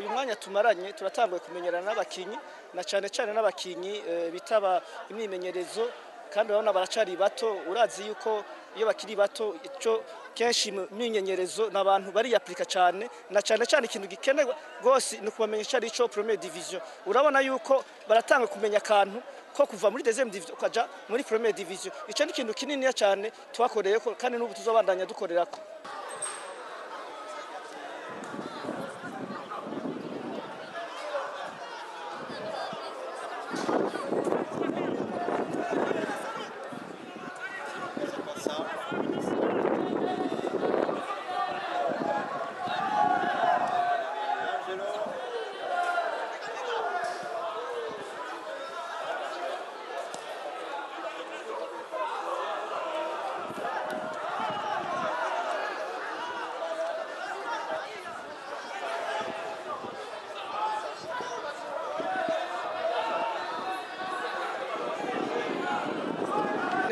uyu mwanya tumaranye turatanguye kumenyerana n'abakinyi na cane cane n'abakinyi bitaba imyimenyerezo kandi urabona baracari bato urazi yuko iyo bakiri bato ico kenshi imyimenyerezo n'abantu bari applica cane na cane cane ikintu gikenerwa gose ni kubamenyesha ico première division urabona yuko baratanga kumenya akantu ko kuva muri deuxième division ukaja muri première division ico ni ikintu kinini cyane twakoreyeko kandi n'ubu tuzobandanya dukorerako.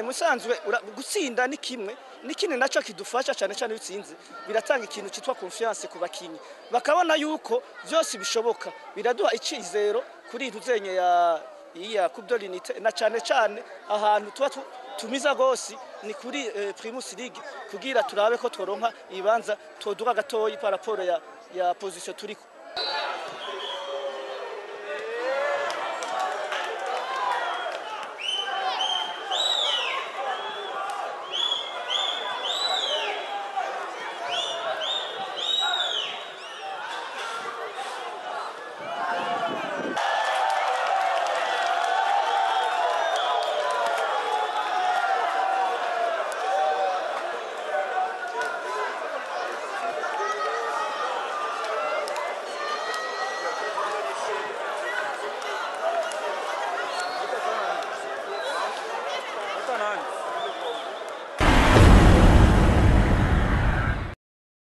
Musanzwe gutsinda ni kimwe nikini naco kidufasha cyane cyane bitsinze biratanga ikintu citwa confiance ku bakinyi bakabona yuko byose bishoboka biraduha icizero kuri ruzenye ya Coupe de l'Unité na cyane cyane ahantu tuba tumiza gose ni kuri Primus League kugira turabe ko tworonka ibanza toduka gatoyi par rapport ya position turiko.